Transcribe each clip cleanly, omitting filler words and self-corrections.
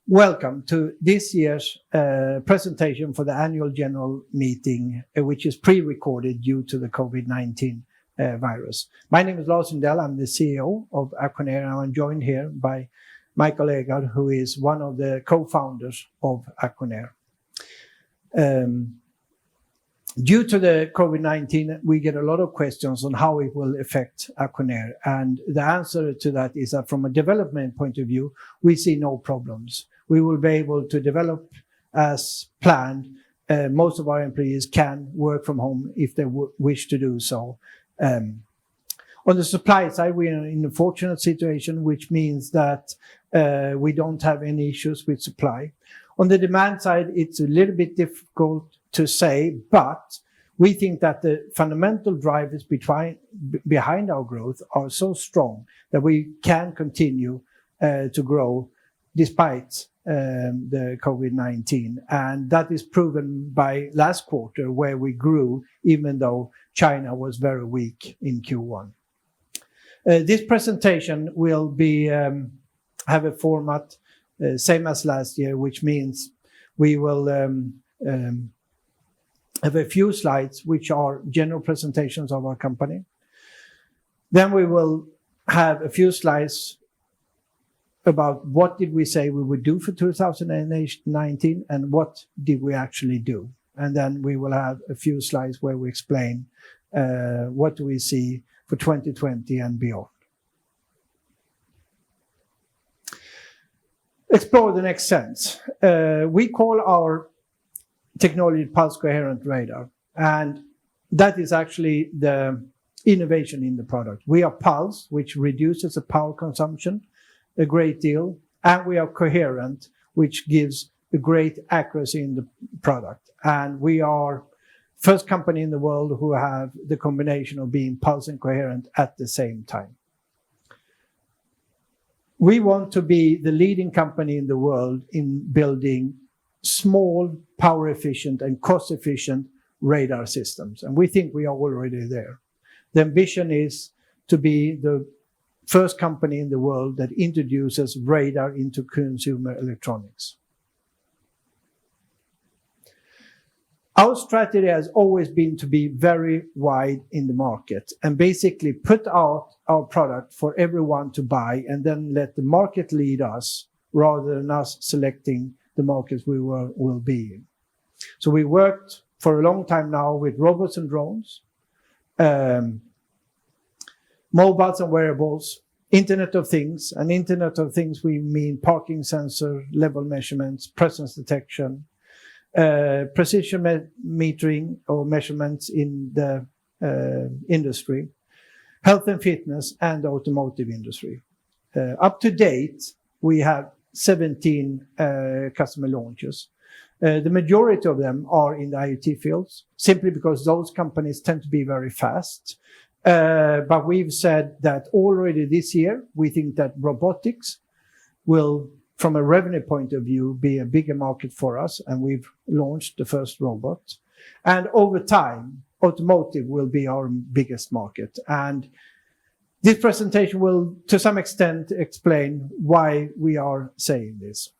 Welcome to this year's presentation for the annual general meeting, which is pre-recorded due to the COVID-19 virus. My name is Lars Lindell. I'm the CEO of Acconeer, and I'm joined here by Mikael Egard, who is one of the co-founders of Acconeer. Due to the COVID-19, we get a lot of questions on how it will affect Acconeer, and the answer to that is that from a development point of view, we see no problems. We will be able to develop as planned. Most of our employees can work from home if they wish to do so. On the supply side, we are in a fortunate situation, which means that we don't have any issues with supply. On the demand side, it's a little bit difficult to say, but we think that the fundamental drivers behind our growth are so strong that we can continue to grow despite the COVID-19. And that is proven by last quarter, where we grew even though China was very weak in Q1. This presentation will be have a format same as last year, which means we will have a few slides which are general presentations of our company. Then we will have a few slides about what did we say we would do for 2019 and what did we actually do. And then we will have a few slides where we explain what do we see for 2020 and beyond. Explore the next sense. We call our technology pulse coherent radar, and that is actually the innovation in the product. We are pulse, which reduces the power consumption a great deal, and we are coherent, which gives a great accuracy in the product. And we are first company in the world who have the combination of being pulse and coherent at the same time. We want to be the leading company in the world in building small, power efficient and cost efficient radar systems. And we think we are already there. The ambition is to be the first company in the world that introduces radar into consumer electronics. Our strategy has always been to be very wide in the market and basically put out our product for everyone to buy and then let the market lead us rather than us selecting the markets we will be in. So we worked for a long time now with robots and drones, mobiles and wearables, Internet of Things. And Internet of Things, we mean parking sensor, level measurements, presence detection, precision metering or measurements in the industry, health and fitness, and the automotive industry. Up to date, we have 17 customer launches. The majority of them are in the IoT fields, simply because those companies tend to be very fast. But we've said that already this year, we think that robotics will, from a revenue point of view, be a bigger market for us, and we've launched the first robot. And over time, automotive will be our biggest market. And this presentation will, to some extent, explain why we are saying this.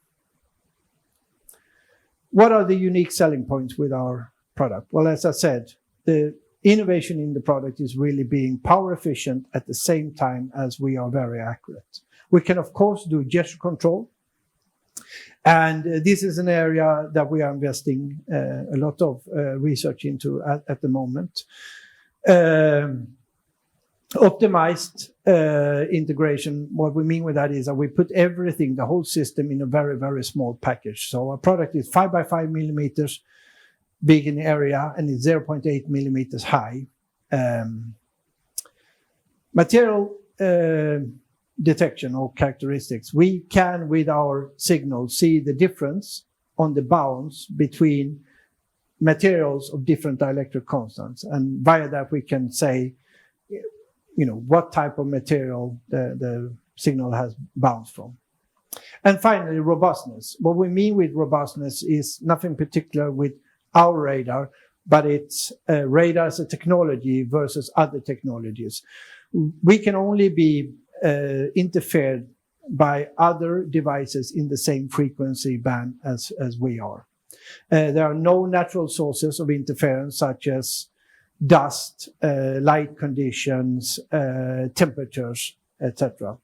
What are the unique selling points with our product? Well, as I said, the innovation in the product is really being power efficient at the same time as we are very accurate. We can, of course, do gesture control. And this is an area that we are investing a lot of research into at the moment. Optimized integration, what we mean with that is that we put everything, the whole system, in a very, very small package. So our product is 5 by 5 millimeters big in area, and it's 0.8 millimeters high. Material detection or characteristics. We can, with our signal, see the difference on the bounds between materials of different dielectric constants. And via that, we can say, what type of material the signal has bounced from. And finally, robustness. What we mean with robustness is nothing particular with our radar, but it's radar as a technology versus other technologies. We can only be interfered by other devices in the same frequency band as we are. There are no natural sources of interference such as dust, light conditions, temperatures, etc.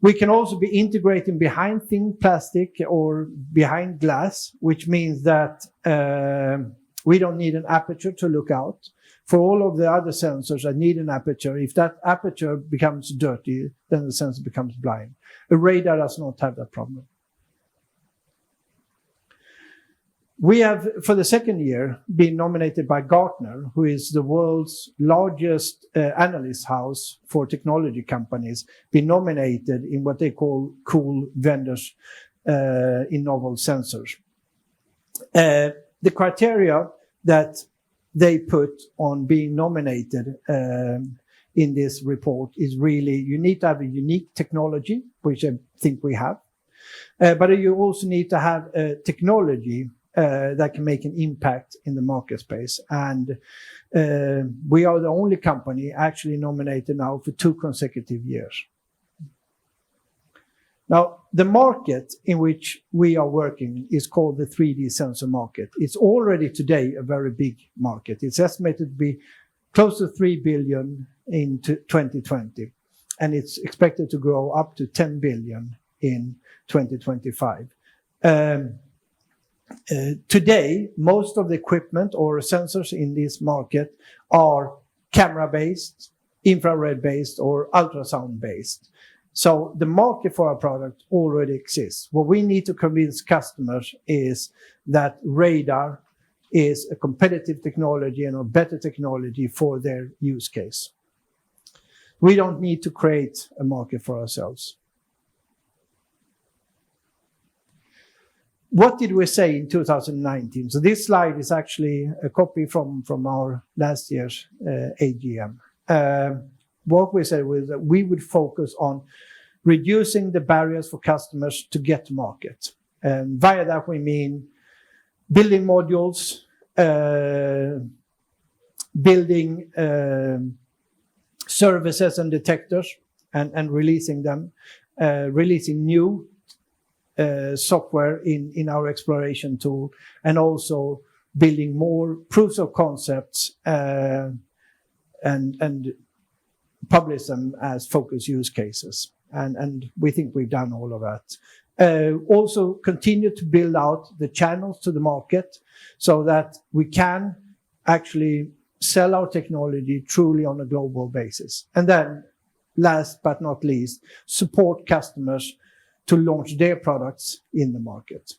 We can also be integrating behind thin plastic or behind glass, which means that we don't need an aperture to look out. For all of the other sensors that need an aperture, if that aperture becomes dirty, then the sensor becomes blind. A radar does not have that problem. We have, for the second year, been nominated by Gartner, who is the world's largest analyst house for technology companies, been nominated in what they call cool vendors in novel sensors. The criteria that they put on being nominated in this report is really, you need to have a unique technology, which I think we have, but you also need to have a technology that can make an impact in the market space. And we are the only company actually nominated now for 2 consecutive years. Now, the market in which we are working is called the 3D sensor market. It's already today a very big market. It's estimated to be close to 3 billion in 2020, and it's expected to grow up to 10 billion in 2025. Today, most of the equipment or sensors in this market are camera-based, infrared-based, or ultrasound-based. So the market for our product already exists. What we need to convince customers is that radar is a competitive technology and a better technology for their use case. We don't need to create a market for ourselves. What did we say in 2019? So this slide is actually a copy from our last year's AGM. What we said was that we would focus on reducing the barriers for customers to get to market. And via that we mean building modules, building services and detectors and releasing them, releasing new software in our exploration tool, and also building more proofs of concepts and publish them as focus use cases. And we think we've done all of that. Also continue to build out the channels to the market so that we can actually sell our technology truly on a global basis. And then last but not least, support customers to launch their products in the market.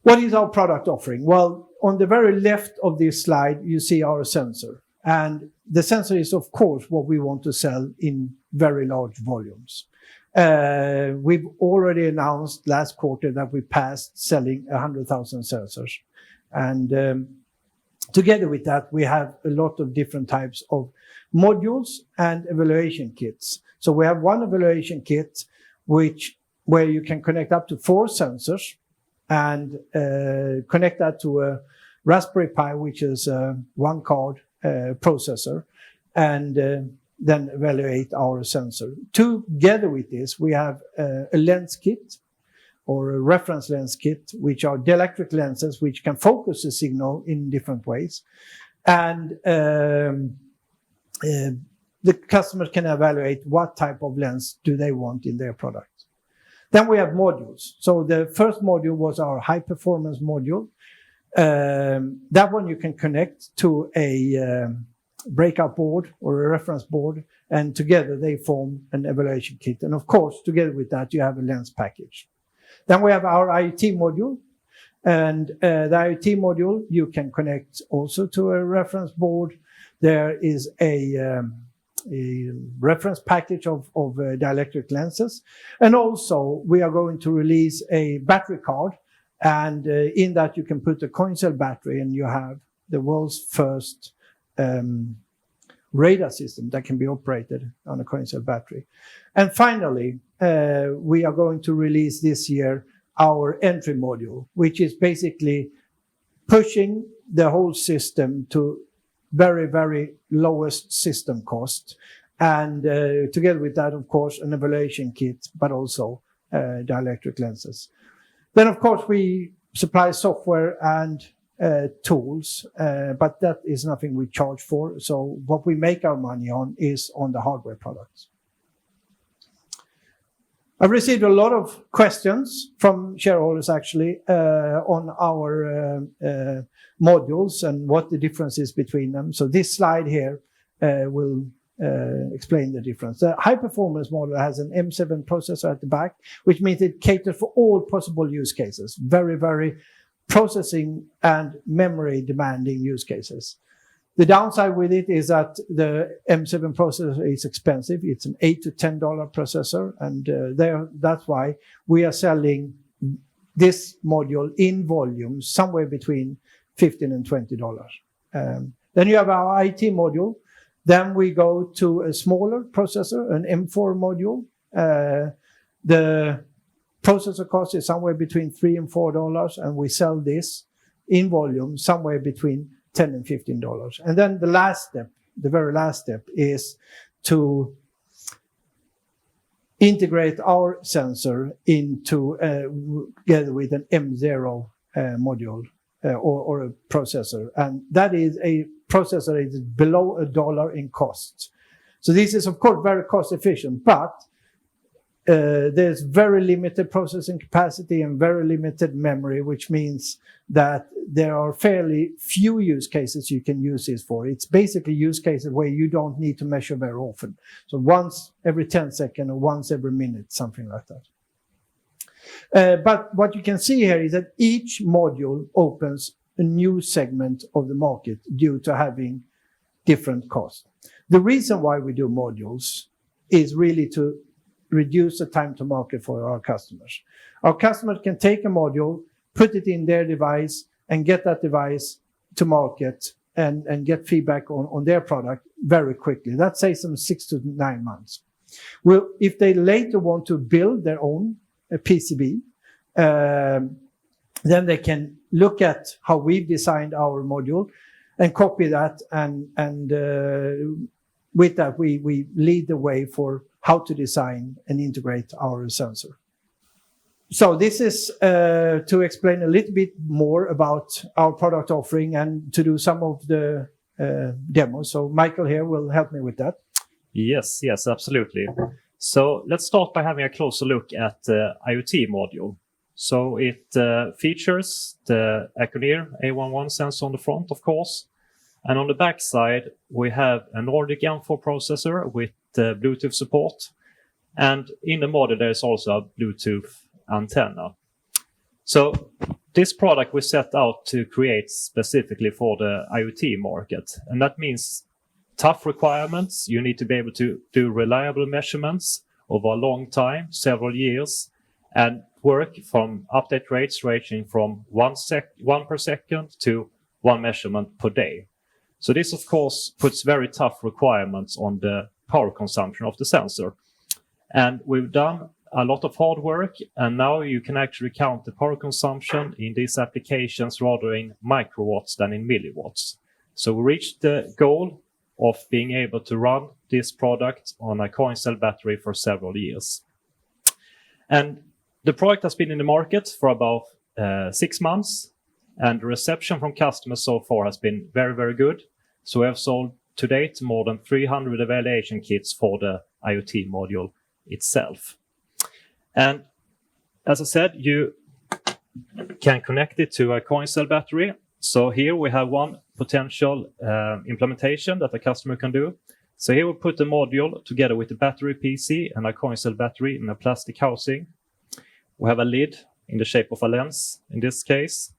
What is our product offering? Well, on the very left of this slide, you see our sensor. And the sensor is, of course, what we want to sell in very large volumes. We've already announced last quarter that we passed selling 100,000 sensors. And together with that, we have a lot of different types of modules and evaluation kits. So we have one evaluation kit where you can connect up to 4 sensors and connect that to a Raspberry Pi, which is a 1-card processor, and then evaluate our sensor. Together with this, we have a lens kit or a reference lens kit, which are dielectric lenses which can focus the signal in different ways. And the customers can evaluate what type of lens do they want in their product. Then we have modules. So the first module was our high performance module. That one you can connect to a breakout board or a reference board, and together they form an evaluation kit. And of course, together with that, you have a lens package. Then we have our IoT module. And the IoT module, you can connect also to a reference board. There is a reference package of dielectric lenses. And also, we are going to release a battery card. And in that, you can put a coin cell battery, and you have the world's first radar system that can be operated on a coin cell battery. And finally, we are going to release this year our entry module, which is basically pushing the whole system to very, very lowest system cost And together with that, of course, an evaluation kit, but also dielectric lenses. Then, of course, we supply software and tools, but that is nothing we charge for. So what we make our money on is on the hardware products. I've received a lot of questions from shareholders actually on our modules and what the difference is between them. So this slide here will explain the difference. The high performance model has an M7 processor at the back, which means it caters for all possible use cases. Very, very processing and memory demanding use cases. The downside with it is that the M7 processor is expensive. It's an $8 to $10 processor, and that's why we are selling this module in volume somewhere between $15 and $20. Then you have our IT module. Then we go to a smaller processor, an M4 module. The processor cost is somewhere between $3 and $4, and we sell this in volume somewhere between $10 and $15. And then the last step, the very last step, is to integrate our sensor into together with an M0 module or a processor, and that is a processor that is below $1 in cost. So this is of course very cost efficient, but there's very limited processing capacity and very limited memory, which means that there are fairly few use cases you can use this for. It's basically use cases where you don't need to measure very often. So once every 10 seconds or once every minute, something like that. But what you can see here is that each module opens a new segment of the market due to having different costs. The reason why we do modules is really to reduce the time to market for our customers. Our customers can take a module, put it in their device, and get that device to market and get feedback on their product very quickly. That saves them 6 to 9 months. Well, if they later want to build their own PCB, then they can look at how we've designed our module and copy that, and with that we lead the way for how to design and integrate our sensor. So this is to explain a little bit more about our product offering and to do some of the demos. So Mikael here will help me with that. Yes, absolutely. So let's start by having a closer look at the IoT module. So it features the Acconeer A11 sensor on the front, of course. And on the back side, we have a Nordic M4 processor with Bluetooth support. And in the module, there is also a Bluetooth antenna. So this product we set out to create specifically for the IoT market. And that means tough requirements. You need to be able to do reliable measurements over a long time, several years, and work from update rates ranging from 1 per second to 1 measurement per day. So this, of course, puts very tough requirements on the power consumption of the sensor. And we've done a lot of hard work, and now you can actually count the power consumption in these applications rather in microwatts than in milliwatts. So we reached the goal of being able to run this product on a coin cell battery for several years. And the product has been in the market for about 6 months, and the reception from customers so far has been very, very good. So we have sold to date more than 300 evaluation kits for the IoT module itself. And as I said, you can connect it to a coin cell battery. So here we have one potential implementation that the customer can do. So here we put the module together with the battery PC and a coin cell battery in a plastic housing. We have a lid in the shape of a lens, in this case,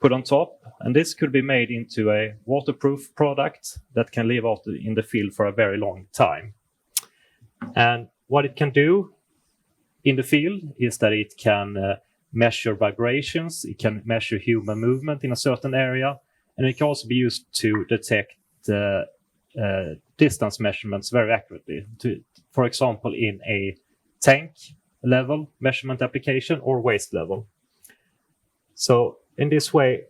put on top. And this could be made into a waterproof product that can live out in the field for a very long time. And what it can do in the field is that it can measure vibrations, it can measure human movement in a certain area, and it can also be used to detect distance measurements very accurately, for example, in a tank level measurement application or waste level. So in this way,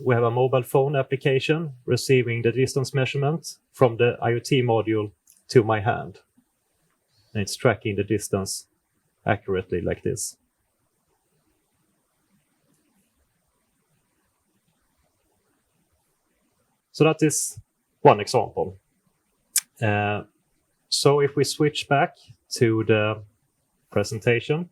we have a mobile phone application receiving the distance measurement from the IoT module to my hand. And it's tracking the distance accurately like this. So that is one example. So if we switch back to the presentation,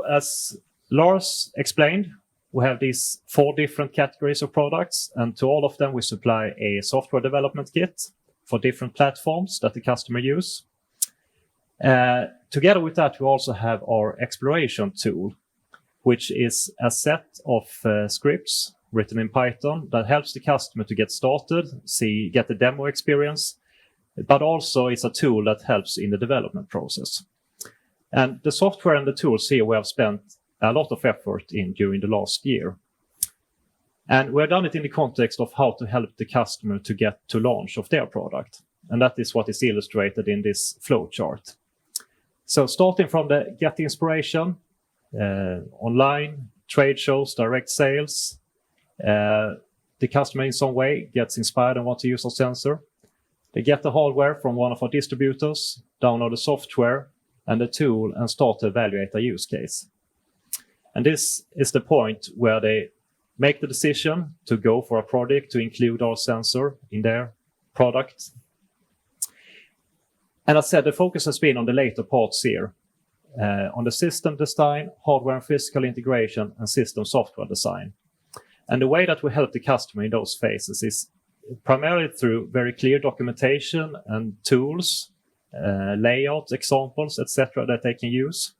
as Lars explained, we have these 4 different categories of products, and to all of them we supply a software development kit for different platforms that the customer use. Together with that, we also have our exploration tool, which is a set of scripts written in Python that helps the customer to get started, get the demo experience, but also it's a tool that helps in the development process. And the software and the tools here we have spent a lot of effort in during the last year. And we have done it in the context of how to help the customer to get to launch of their product. And that is what is illustrated in this flow chart. So starting from the get inspiration, online, trade shows, direct sales, the customer in some way gets inspired and wants to use our sensor. They get the hardware from one of our distributors, download the software and the tool, and start to evaluate a use case. And this is the point where they make the decision to go for a project to include our sensor in their product. And as I said, the focus has been on the later parts here, on the system design, hardware and physical integration, and system software design. And the way that we help the customer in those phases is primarily through very clear documentation and tools, layout, examples, etc. that they can use.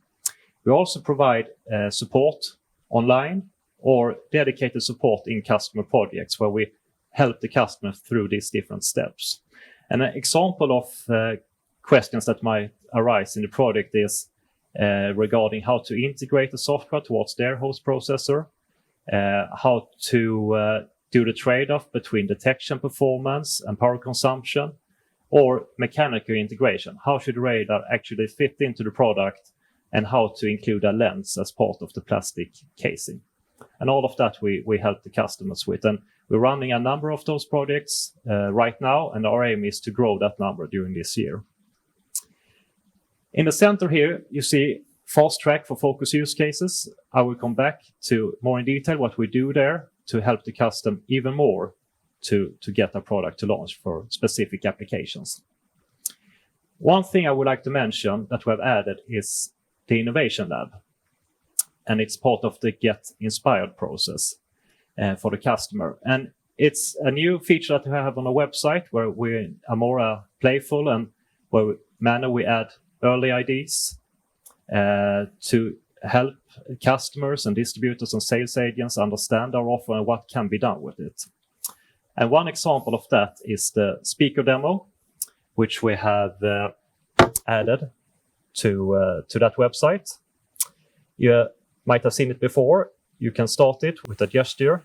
We also provide support online or dedicated support in customer projects where we help the customer through these different steps. And an example of questions that might arise in the project is regarding how to integrate the software towards their host processor, how to do the trade-off between detection performance and power consumption, or mechanical integration. How should the radar actually fit into the product, and how to include a lens as part of the plastic casing. And all of that we help the customers with. And we're running a number of those projects right now, and our aim is to grow that number during this year. In the center here, you see fast track for focus use cases. I will come back to more in detail what we do there to help the customer even more to get a product to launch for specific applications. One thing I would like to mention that we have added is the Innovation Lab. And it's part of the Get Inspired process for the customer. And it's a new feature that we have on our website where we are more playful and where we add early ideas to help customers and distributors and sales agents understand our offer and what can be done with it. And one example of that is the speaker demo, which we have added to that website. You might have seen it before. You can start it with a gesture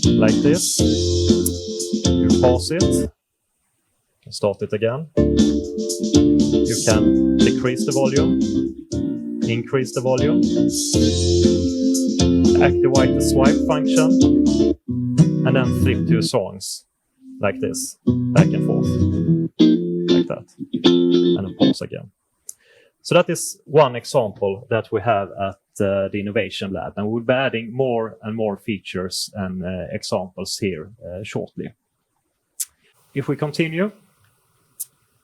like this. You pause it. You can start it again. You can decrease the volume, increase the volume, activate the swipe function, and then flip to your songs like this, back and forth, like that, and then pause again. So that is one example that we have at the Innovation Lab, and we'll be adding more and more features and examples here shortly. If we continue,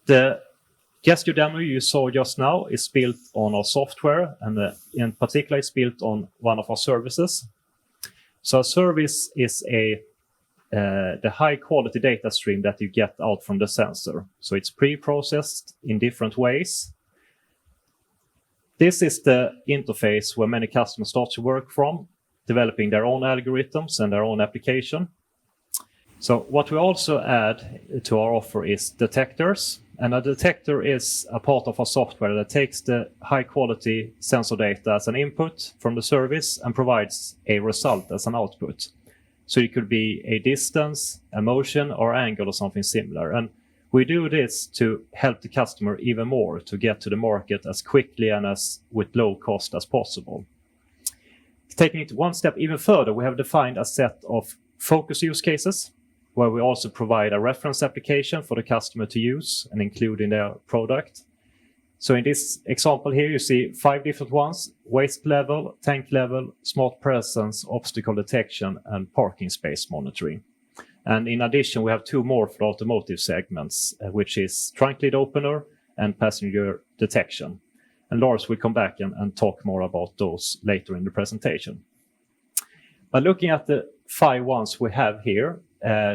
the gesture demo you saw just now is built on our software, and in particular it's built on one of our services. So a service is the high quality data stream that you get out from the sensor. So it's pre-processed in different ways. This is the interface where many customers start to work from, developing their own algorithms and their own application. So what we also add to our offer is detectors. And a detector is a part of our software that takes the high quality sensor data as an input from the service and provides a result as an output. So it could be a distance, a motion, or angle, or something similar. And we do this to help the customer even more to get to the market as quickly and as with low cost as possible. Taking it one step even further, we have defined a set of focus use cases where we also provide a reference application for the customer to use and include in their product. So in this example here, you see 5 different ones: waste level, tank level, smart presence, obstacle detection, and parking space monitoring. And in addition, we have 2 more for the automotive segments, which is trunk lid opener and passenger detection. And Lars will come back and talk more about those later in the presentation. But looking at the 5 ones we have here,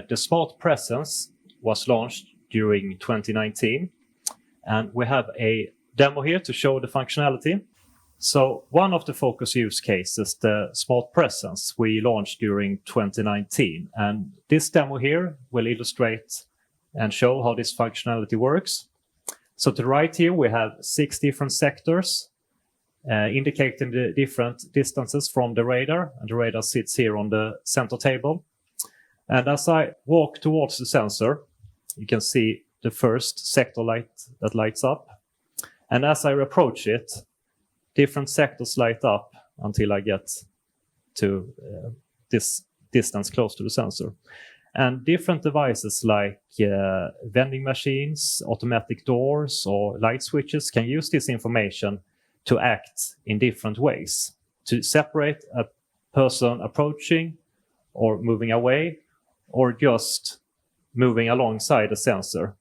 the smart presence was launched during 2019. And we have a demo here to show the functionality. So one of the focus use cases, the smart presence, we launched during 2019. And this demo here will illustrate and show how this functionality works. So to the right here, we have 6 different sectors indicating the different distances from the radar. And the radar sits here on the center table. And as I walk towards the sensor, you can see the first sector light that lights up. And as I approach it, different sectors light up until I get to this distance close to the sensor. And different devices like vending machines, automatic doors, or light switches can use this information to act in different ways, to separate a person approaching or moving away, or just moving alongside the sensor.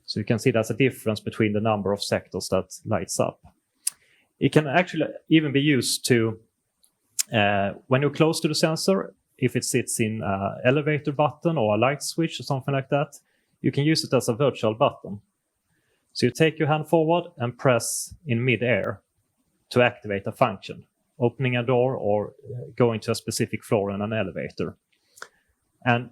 So you can see there's a difference between the number of sectors that lights up. It can actually even be used to, when you're close to the sensor, if it sits in an elevator button or a light switch or something like that, you can use it as a virtual button. So you take your hand forward and press in mid-air to activate a function, opening a door or going to a specific floor in an elevator. And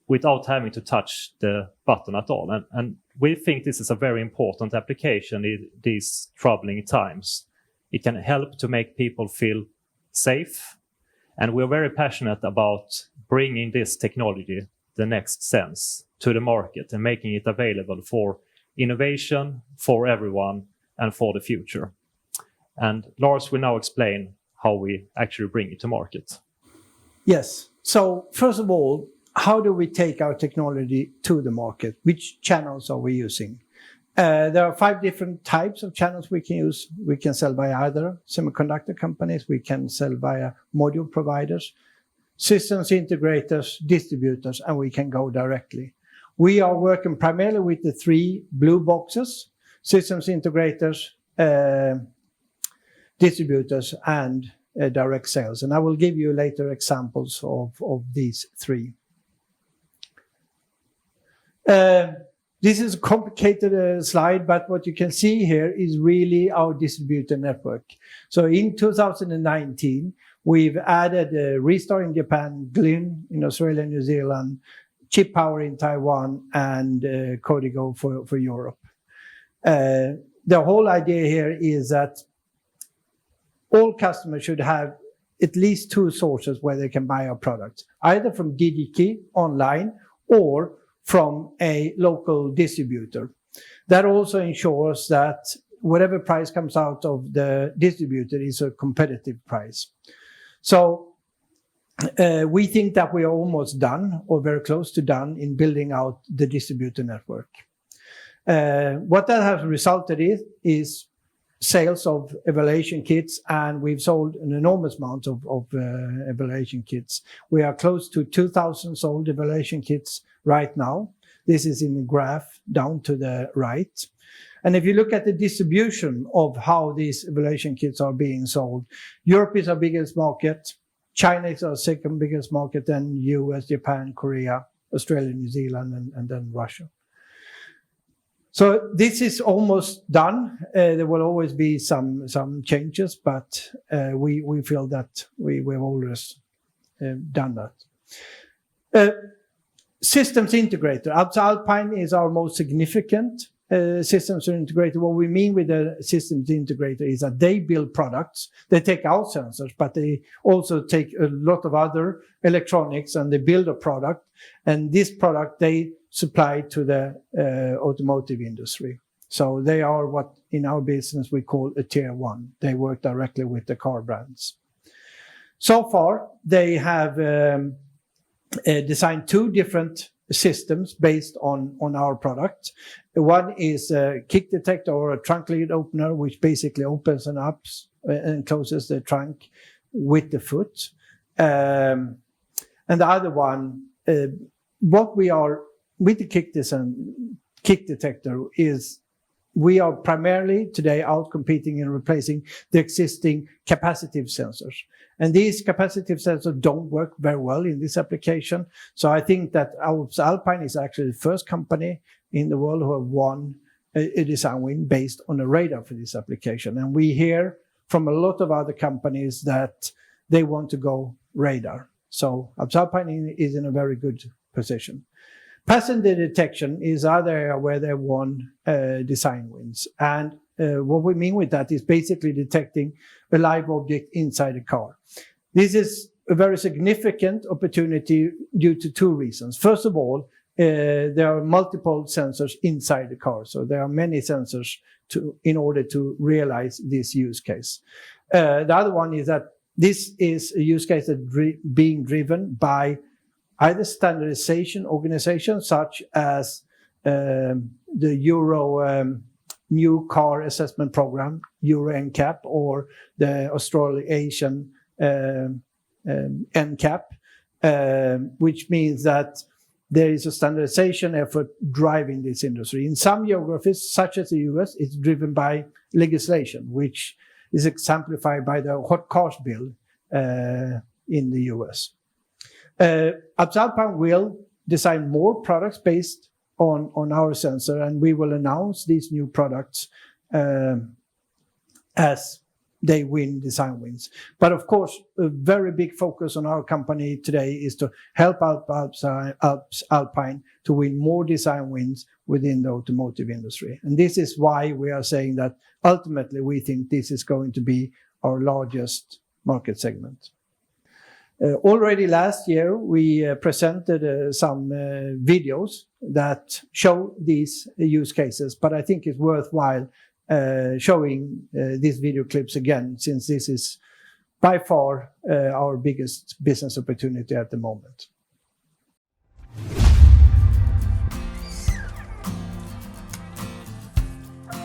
without having to touch the button at all. And we think this is a very important application in these troubling times. It can help to make people feel safe. And we're very passionate about bringing this technology, the next sense, to the market and making it available for innovation, for everyone, and for the future. And Lars will now explain how we actually bring it to market. Yes. So first of all, how do we take our technology to the market? Which channels are we using? There are 5 different types of channels we can use. We can sell via either semiconductor companies, we can sell via module providers, systems integrators, distributors, and we can go directly. We are working primarily with the 3 blue boxes: systems integrators, distributors, and direct sales. And I will give you later examples of these 3. This is a complicated slide, but what you can see here is really our distributor network. So in 2019, we've added Restar in Japan, Glyn in Australia and New Zealand, Chip Power in Taiwan, and Codigo for Europe. The whole idea here is that all customers should have at least 2 sources where they can buy our products, either from DigiKey online or from a local distributor. That also ensures that whatever price comes out of the distributor is a competitive price. So we think that we are almost done or very close to done in building out the distributor network. What that has resulted in is sales of evaluation kits, and we've sold an enormous amount of evaluation kits. We are close to 2,000 sold evaluation kits right now. This is in the graph down to the right. And if you look at the distribution of how these evaluation kits are being sold, Europe is our biggest market, China is our second biggest market, then US, Japan, Korea, Australia, New Zealand, and then Russia. So this is almost done. There will always be some changes, but we feel that we've always done that. Systems integrator. Alpine is our most significant systems integrator. What we mean with the systems integrator is that they build products. They take our sensors, but they also take a lot of other electronics and they build a product. And this product they supply to the automotive industry. So they are what in our business we call a tier 1. They work directly with the car brands. So far, they have designed 2 different systems based on our product. One is a kick detector or a trunk lid opener, which basically opens and closes the trunk with the foot. And the other one, what we are with the kick detector is we are primarily today out competing and replacing the existing capacitive sensors. And these capacitive sensors don't work very well in this application. So I think that Alpine is actually the first company in the world who have won a design win based on a radar for this application. And we hear from a lot of other companies that they want to go radar. So Alpine is in a very good position. Passenger detection is other area where they won design wins. And what we mean with that is basically detecting a live object inside a car. This is a very significant opportunity due to 2 reasons. First of all, there are multiple sensors inside the car. So there are many sensors in order to realize this use case. The other one is that this is a use case that being driven by either standardization organizations such as the Euro new car assessment program, Euro NCAP, or the Australasian NCAP, which means that there is a standardization effort driving this industry. In some geographies, such as the US, it's driven by legislation, which is exemplified by the hot cars bill in the US. Alpine will design more products based on our sensor, and we will announce these new products as they win design wins. But of course, a very big focus on our company today is to help Alpine to win more design wins within the automotive industry. And this is why we are saying that ultimately we think this is going to be our largest market segment. Already last year, we presented some videos that show these use cases, but I think it's worthwhile showing these video clips again, since this is by far our biggest business opportunity at the moment.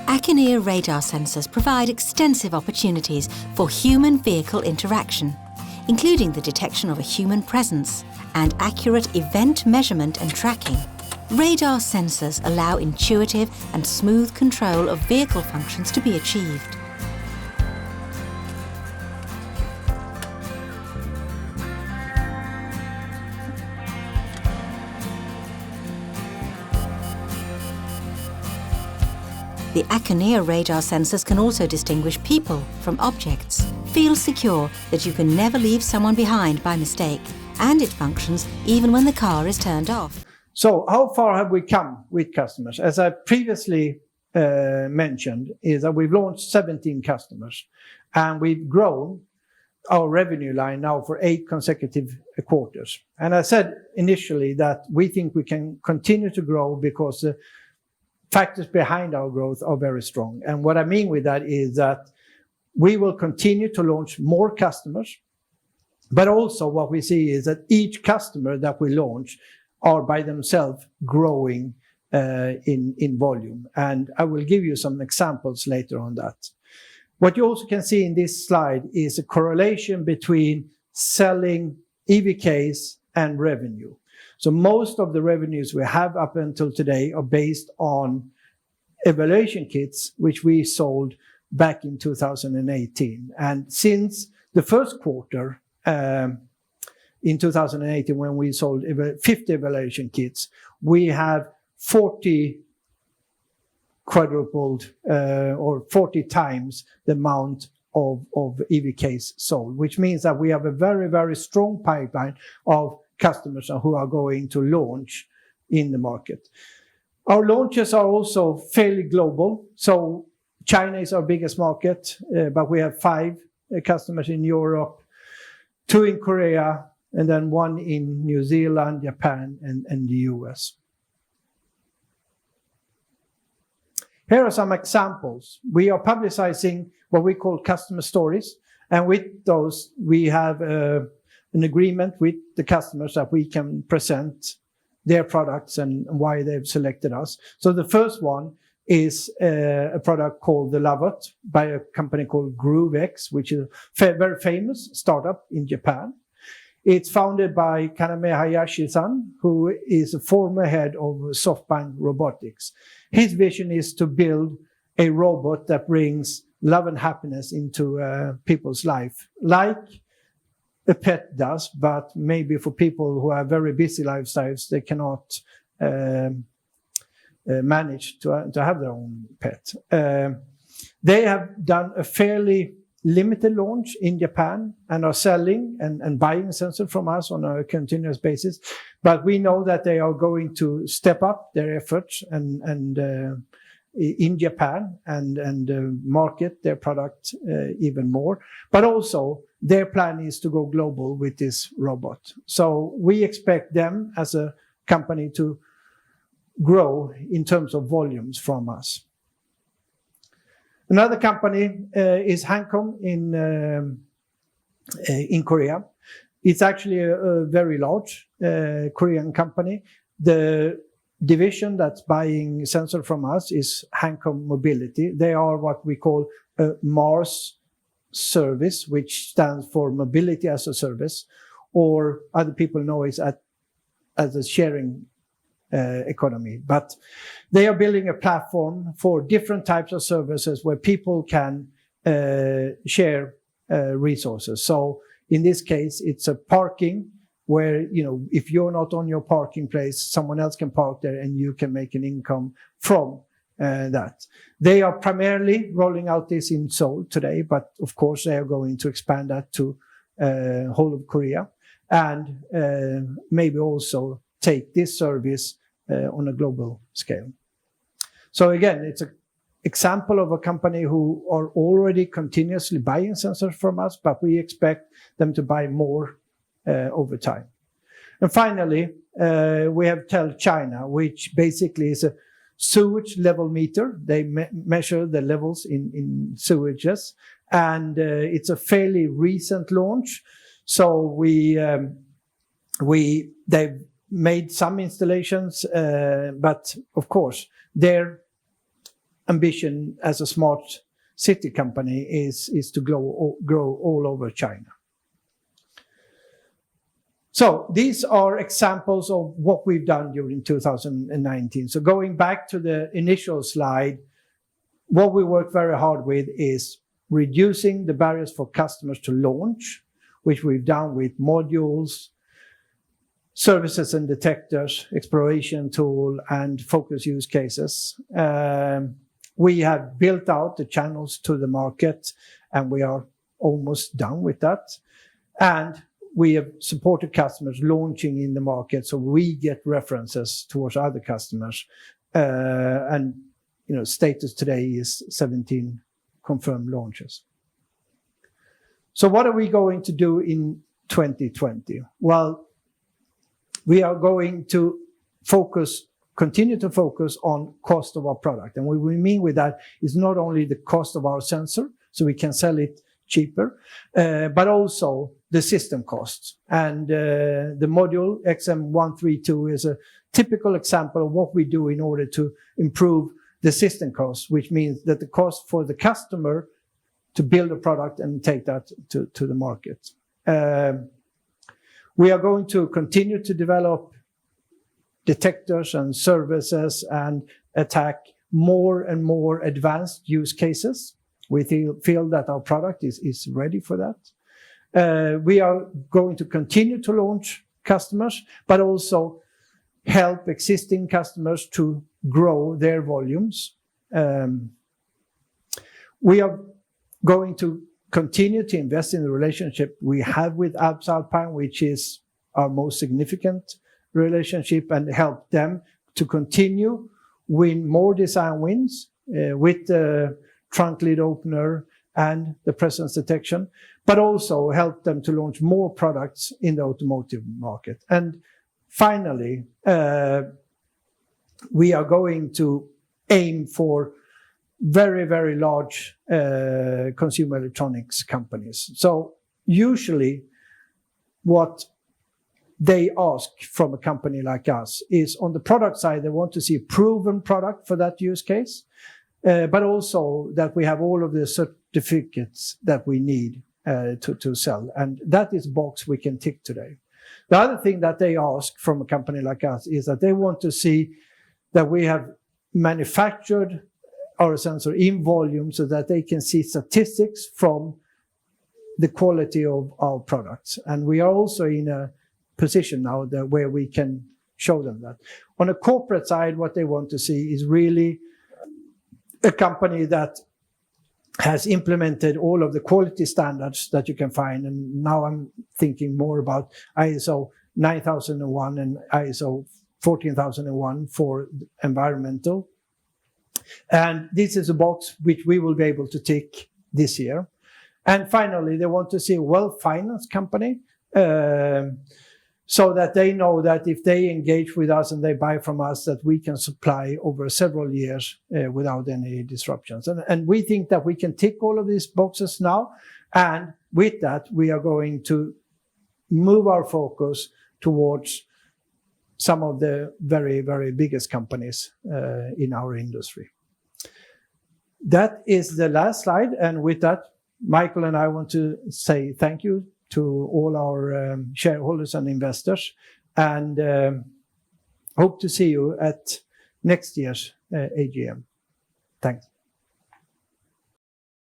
Acconeer radar sensors provide extensive opportunities for human-vehicle interaction, including the detection of a human presence and accurate event measurement and tracking. Radar sensors allow intuitive and smooth control of vehicle functions to be achieved. The Acconeer radar sensors can also distinguish people from objects. Feel secure that you can never leave someone behind by mistake, and it functions even when the car is turned off. So how far have we come with customers? As I previously mentioned, is that we've launched 17 customers, and we've grown our revenue line now for 8 consecutive quarters. And I said initially that we think we can continue to grow because the factors behind our growth are very strong. And what I mean with that is that we will continue to launch more customers, but also what we see is that each customer that we launch are by themselves growing in volume. And I will give you some examples later on that. What you also can see in this slide is a correlation between selling EVKs and revenue. So most of the revenues we have up until today are based on evaluation kits, which we sold back in 2018. And since the first quarter in 2018, when we sold 50 evaluation kits, we have 40 quadrupled or 40 times the amount of EVKs sold, which means that we have a very, very strong pipeline of customers who are going to launch in the market. Our launches are also fairly global. So China is our biggest market, but we have 5 customers in Europe, 2 in Korea, and then 1 in New Zealand, Japan, and the US. Here are some examples. We are publicizing what we call customer stories, and with those we have a an agreement with the customers that we can present their products and why they've selected us. So the first one is a product called the Lovot by a company called GrooveX, which is a very famous startup in Japan. It's founded by Kaname Hayashi-san, who is a former head of SoftBank Robotics. His vision is to build a robot that brings love and happiness into people's life, like a pet does, but maybe for people who have very busy lifestyles, they cannot manage to have their own pet. They have done a fairly limited launch in Japan and are selling and buying sensors from us on a continuous basis. But we know that they are going to step up their efforts and in Japan and market their product even more. But also their plan is to go global with this robot. So we expect them as a company to grow in terms of volumes from us. Another company is Hancom in Korea. It's actually a very large Korean company. The division that's buying sensor from us is Hancom Mobility. They are what we call a MaaS service, which stands for Mobility as a Service, or other people know it as a sharing economy. But they are building a platform for different types of services where people can share resources. So in this case, it's a parking where, if you're not on your parking place, someone else can park there and you can make an income from that. They are primarily rolling out this in Seoul today, but of course they are going to expand that to whole of Korea and maybe also take this service on a global scale. So again, it's an example of a company who are already continuously buying sensors from us, but we expect them to buy more over time. And finally, we have Tel China, which basically is a sewage level meter. They measure the levels in sewages, and it's a fairly recent launch. So they've made some installations, but of course, their ambition as a smart city company is to grow all over China. So these are examples of what we've done during 2019. So going back to the initial slide, what we work very hard with is reducing the barriers for customers to launch, which we've done with modules, services and detectors, exploration tool, and focus use cases. We have built out the channels to the market, and we are almost done with that. And we have supported customers launching in the market, so we get references towards other customers. And status today is 17 confirmed launches. So what are we going to do in 2020? Well, we are going to continue to focus on cost of our product. And what we mean with that is not only the cost of our sensor, so we can sell it cheaper, but also the system costs. And the module XM132 is a typical example of what we do in order to improve the system costs, which means that the cost for the customer to build a product and take that to the market. We are going to continue to develop detectors and services and attack more and more advanced use cases. We feel that our product is ready for that. We are going to continue to launch customers, but also help existing customers to grow their volumes. We are going to continue to invest in the relationship we have with Alps Alpine, which is our most significant relationship, and help them to continue win more design wins with the trunk lid opener and the presence detection, but also help them to launch more products in the automotive market. And finally, we are going to aim for very, very large consumer electronics companies. So usually what they ask from a company like us is on the product side, they want to see a proven product for that use case, but also that we have all of the certificates that we need to sell. And that is a box we can tick today. The other thing that they ask from a company like us is that they want to see that we have manufactured our sensor in volume so that they can see statistics from the quality of our products. And we are also in a position now that where we can show them that. On a corporate side, what they want to see is really a company that has implemented all of the quality standards that you can find. And now I'm thinking more about ISO 9001 and ISO 14001 for environmental. And this is a box which we will be able to tick this year. And finally, they want to see a well-financed company so that they know that if they engage with us and they buy from us, that we can supply over several years without any disruptions. And we think that we can tick all of these boxes now. And with that, we are going to move our focus towards some of the very, very biggest companies in our industry. That is the last slide. And with that, Mikael and I want to say thank you to all our shareholders and investors, and hope to see you at next year's AGM. Thanks.